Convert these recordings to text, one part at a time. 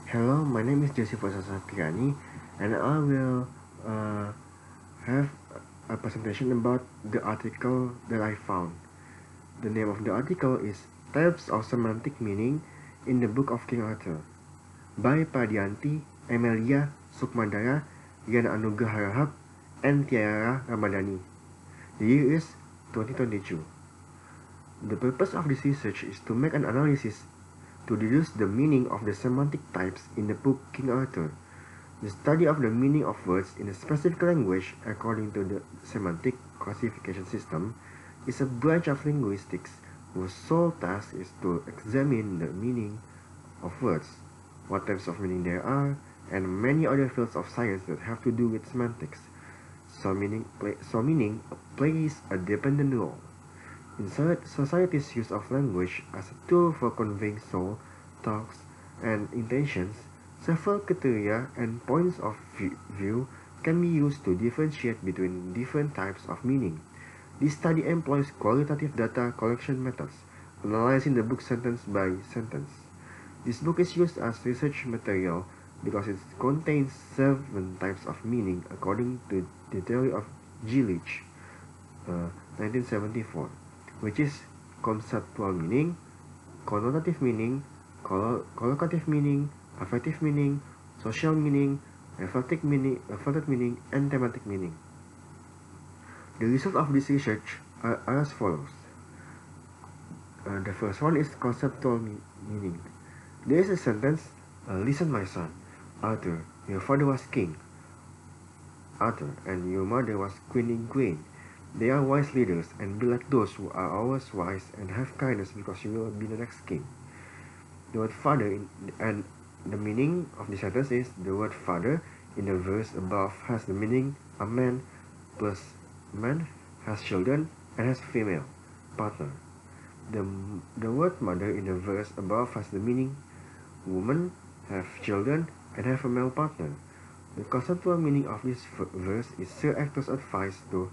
Hello, my name is Jersivo Satriani, and I will have a presentation about the article that I found. The name of the article is Types of Semantic Meaning in the Book of King Arthur by Padianti, Amelia Sukmadara, Yana Anugrah and Tiara Ramadhani. The year is 2022. The purpose of this research is to make an analysis to deduce the meaning of the semantic types in the book King Arthur. The study of the meaning of words in a specific language according to the semantic classification system is a branch of linguistics whose sole task is to examine the meaning of words, what types of meaning there are, and many other fields of science that have to do with semantics. So meaning plays a dependent role in society's use of language as a tool for conveying thoughts, and intentions. Several criteria and points of view can be used to differentiate between different types of meaning. This study employs qualitative data collection methods, analyzing the book sentence by sentence. This book is used as research material because it contains 7 types of meaning according to the theory of Leech, 1974, which is conceptual meaning, connotative meaning, collocative meaning, affective meaning, social meaning, reflective meaning, and thematic meaning. The results of this research are as follows. The first one is conceptual meaning. There is a sentence, listen my son, Arthur, your father was king, Arthur, and your mother was queen in Queen. They are wise leaders, and be like those who are always wise and have kindness because you will be the next king. The word father and the meaning of the sentence is the word father in the verse above has the meaning a man plus man has children and has female partner. The word mother in the verse above has the meaning woman have children and have a male partner. The conceptual meaning of this verse is Sir Ector's advice to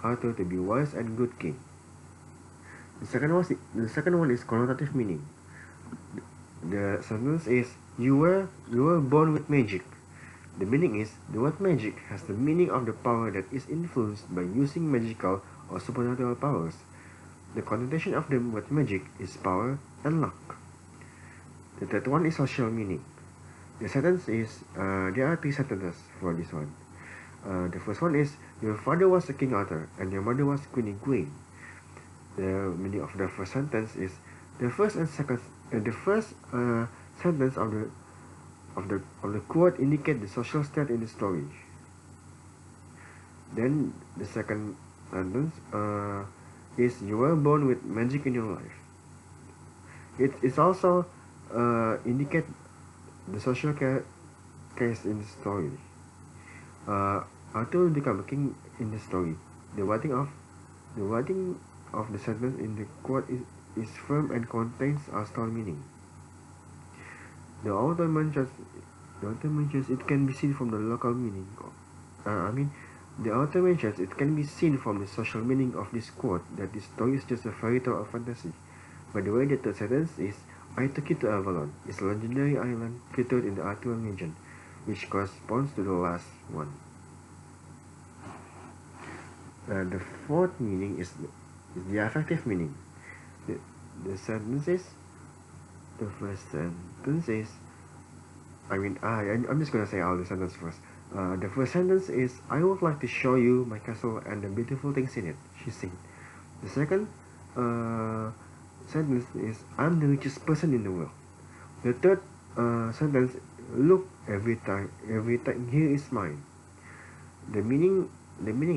Arthur to be wise and good king. The second one is connotative meaning. The sentence is you were born with magic. The meaning is the word magic has the meaning of the power that is influenced by using magical or supernatural powers. The connotation of the word magic is power and luck. The third one is social meaning. The sentence is there are 3 sentences for this one. The first one is your father was a King Arthur and your mother was Queen in Queen. The meaning of the first sentence is the first sentence of the quote indicate the social state in the story. Then the second sentence is you were born with magic in your life. It is also indicate the social case in the story. Arthur will become a king in the story. The writing of the sentence in the quote is firm and contains a strong meaning. The author mentions it can be seen from the local meaning. The author mentions it can be seen from the social meaning of this quote that this story is just a fairy tale or fantasy. By the way, the third sentence is I took you to Avalon. It's a legendary island featured in the Arthurian legend, which corresponds to the last one. The fourth meaning is the affective meaning. The first sentence is, I'm just gonna say all the sentence first. The first sentence is, I would like to show you my castle and the beautiful things in it, she said. The second sentence is, I'm the richest person in the world. The third sentence, look, every time here is mine. The meaning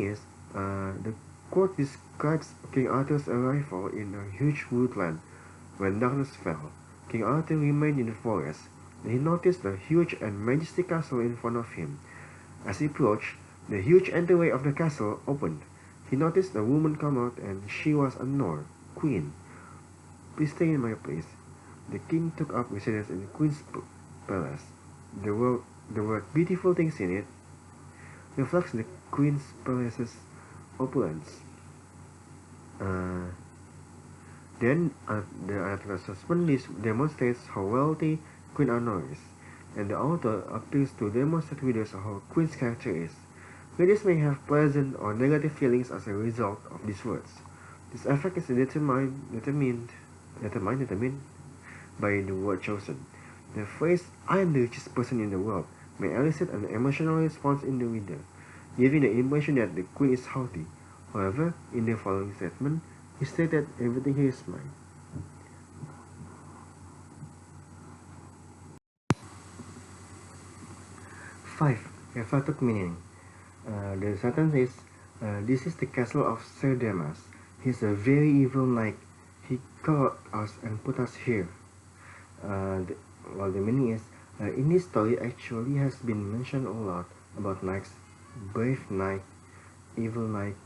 is, the quote describes King Arthur's arrival in a huge woodland. When darkness fell, King Arthur remained in the forest, and he noticed a huge and majestic castle in front of him. As he approached, the huge entryway of the castle opened. He noticed a woman come out, and she was a Nor, queen. Please stay in my place. The king took up residence in the queen's palace. The word beautiful things in it reflects the queen's palace's opulence. Then the article's husband demonstrates how wealthy Queen Anna is. and the author appeals to demonstrate readers how Queen's character is. Readers may have pleasant or negative feelings as a result of these words. This effect is determined by the word chosen. The phrase, "I am the richest person in the world," may elicit an emotional response in the reader, giving the impression that the Queen is haughty. However, in the following statement, he stated, "Everything here is mine." Five, Emphatic meaning. The sentence is, "This is the castle of Sir Damas. He is a very evil knight. He caught us and put us here." The meaning is, in this story actually has been mentioned a lot about knights, brave knight, evil knight.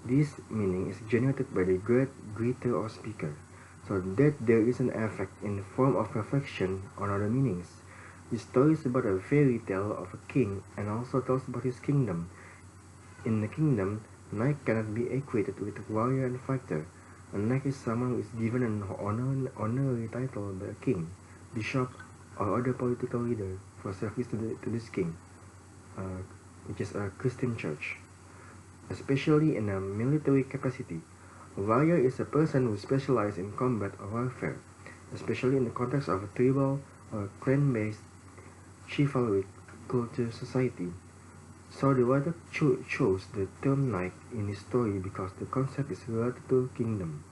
This meaning is generated by the great greeter or speaker, so that there is an effect in the form of reflection on other meanings. This story is about a fairy tale of a king and also tells about his kingdom. In the kingdom, knight cannot be equated with warrior and fighter. A knight is someone who is given an honorary title by a king, bishop, or other political leader for service to this king, which is a Christian church. Especially in a military capacity, a warrior is a person who specializes in combat or warfare, especially in the context of a tribal or clan-based chivalric culture society. So the writer chose the term knight in his story because the concept is related to kingdom.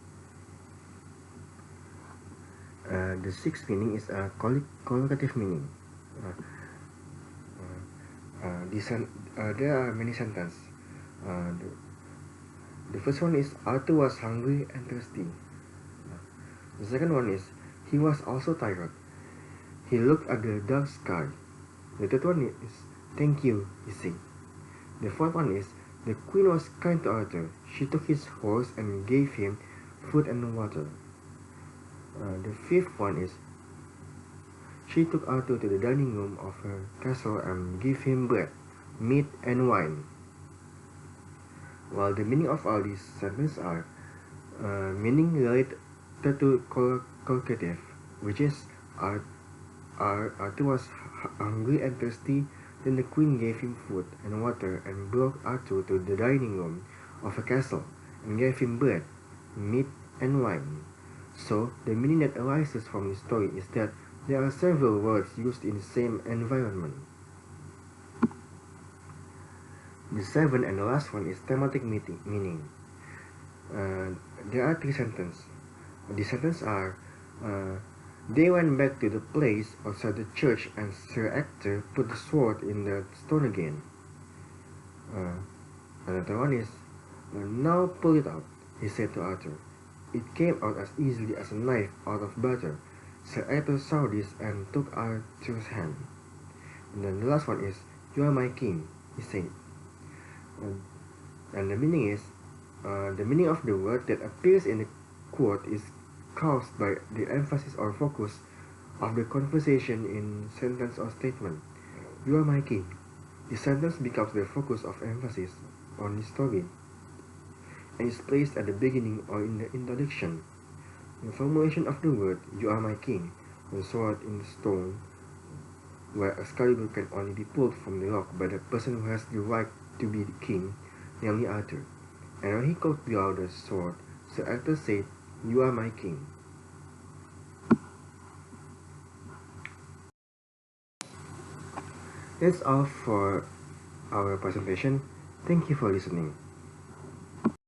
The sixth meaning is a collocative meaning. There are many sentences. The first one is, "Arthur was hungry and thirsty." The second one is, "He was also tired. He looked at the dark sky." The third one is, "Thank you," he said. The fourth one is, "The Queen was kind to Arthur. She took his horse and gave him food and water." The fifth one is, "She took Arthur to the dining room of her castle and gave him bread, meat, and wine." While the meaning of all these sentences are meaning related to collocative, which is Arthur was hungry and thirsty, then the Queen gave him food and water and brought Arthur to the dining room of a castle and gave him bread, meat, and wine. So, the meaning that arises from this story is that there are several words used in the same environment. The seventh and the last one is thematic meaning. There are three sentences. The sentences are, "They went back to the place outside the church and Sir Ector put the sword in the stone again." Another one is, "Now pull it out," he said to Arthur. It came out as easily as a knife out of butter. Sir Ector saw this and took Arthur's hand. And then the last one is, "You are my king," he said. And the meaning is, the meaning of the word that appears in the quote is caused by the emphasis or focus of the conversation in sentence or statement. "You are my king." The sentence becomes the focus of emphasis on the story and is placed at the beginning or in the introduction. The formulation of the word, "You are my king," the sword in the stone, where Excalibur can only be pulled from the rock by the person who has the right to be the king, namely Arthur. And when he could draw the sword, Sir Ector said, "You are my king." That's all for our presentation. Thank you for listening.